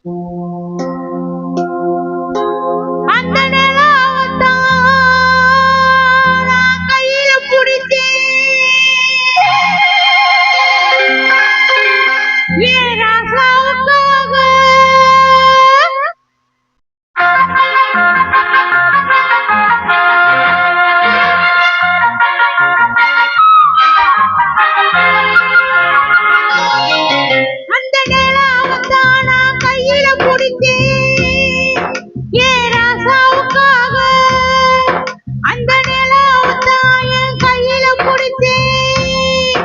அந்த நிலாவத்தான் நான் கையில பிடிச்சேன். ஏன் ராசாவுக்காக அந்த நிலாவத்தான் நான் கையில பிடிச்சேன். ஏன் ராசாவுக்காக அந்த நிலாவத்தான் என் கையில பிடிச்சேன்.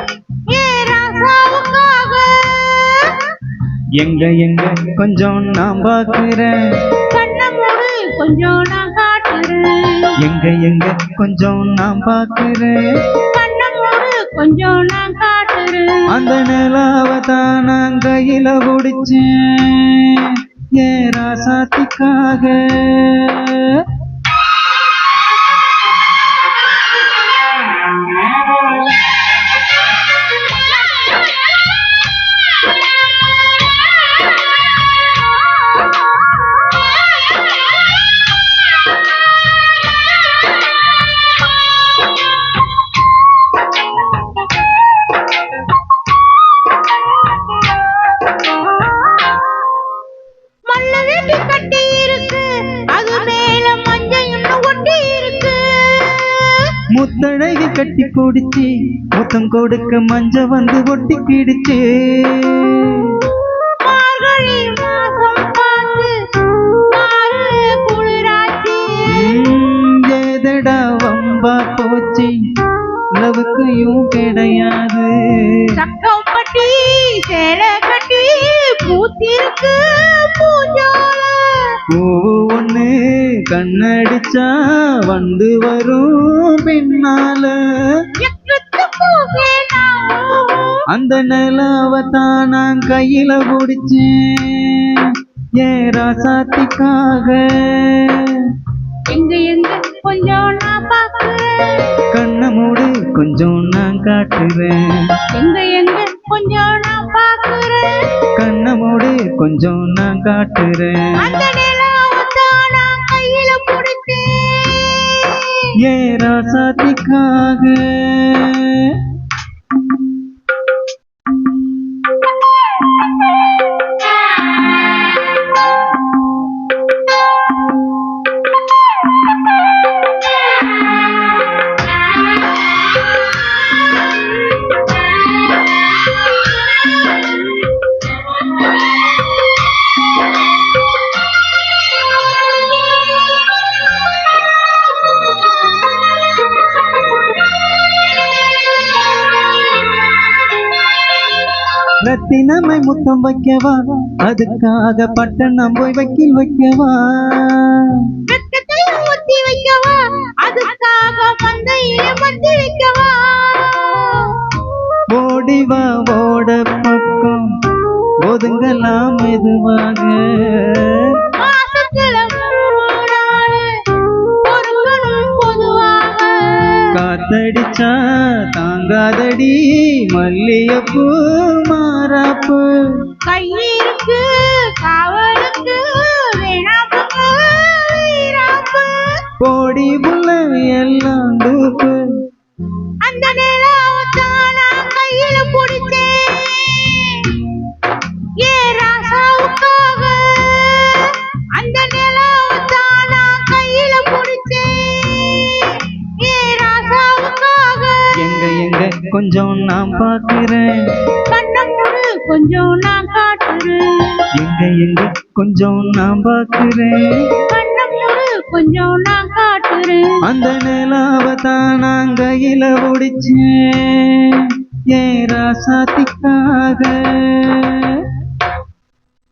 ஏன் ராசாவுக்காக எங்க எங்க கொஞ்சம் நான் பாக்குறேன். கண்ண மூடு கொஞ்சம் நான் காட்டுறேன். எங்க எங்க கொஞ்சம் நான் பாக்குறேன். கண்ண மூடு கொஞ்சம் நான் காட்டுறேன். அந்த நிலாவத்தான் நான் கையில பிடிச்சேன். ஏன் ராசாத்திக்காக. மல்லவேட்டி கட்டி இருக்கு, அது மேல மஞ்சள் இன்னும் ஒட்டி இருக்கு. முத்தழகி கட்டி குடிச்சு முத்தம் கொடுக்க மஞ்ச வந்து ஒட்டி கிடுச்சு. மார்கழி மாசம் பார்த்து மாறு குளிராச்சு. ஏதடா வம்பா போச்சு லவுக்கையும் கிடையாது. சக்கம் பட்டி சேலை கட்டி பூத்திருக்கு பூஜால. பூவு ஒண்ணு கண்ணடிச்சா வந்து வரும் பின்னால. எக்கத்து பூவே நான் அந்த நிலாவத்தான் நான் கையில பிடிச்சேன். ஏன் ராசாத்திக்காக. எங்க எங்க கொஞ்சம் நான் பாக்குறேன். கண்ண மூடு கொஞ்சம் நான் காட்டுறேன். எங்க எங்க கொஞ்சம் நான் பாக்குறேன். கண்ண மூடு கொஞ்சம் நான் காட்டுறேன். அந்த நிலாவத்தான் நான் கையில பிடிச்சேன். ஏன் ராசாத்திக்காக. ரத்தினமை முத்தம் வைக்கவா, அதுக்காக பட்டணம் போய் வக்கீல் வைக்கவா. ரத்தத்தை ஊத்தி வைக்கவா, அதுக்காக மந்தையில மத்தி வைக்கவா. ஓடிவா ஓட பக்கம் ஒதுங்கலாம் மெதுவாக. மாசத்துல 3 நாள் பொறுக்கணும் பொதுவாக. காத்தடிச்சா தாங்காதடி மல்லியப்பூ மாறாப்பு. கையிருக்கு காவலுக்கு வேணாப்புக்கு வீராப்பு. போடி புள்ள எல்லாம் தூப்பு. அந்த நிலாவத்தான் நான் கையில பிடிச்சேன். ஏன் ராசாவுக்காக அந்த நிலாவத்தான் நான் கையில பிடிச்சேன். ஏன் ராசாவுக்காக எங்க எங்க கொஞ்சம் நான் பாக்குறேன். கண்ண மூடு கொஞ்சம் நான் காட்டுறேன். எங்க எங்க கொஞ்சம் நான் பாக்குறேன். கண்ண மூடு கொஞ்சம் நான் காட்டுறேன். அந்த நிலாவத்தான் நான் கையில பிடிச்சேன். ஏன் ராசாத்திக்காக.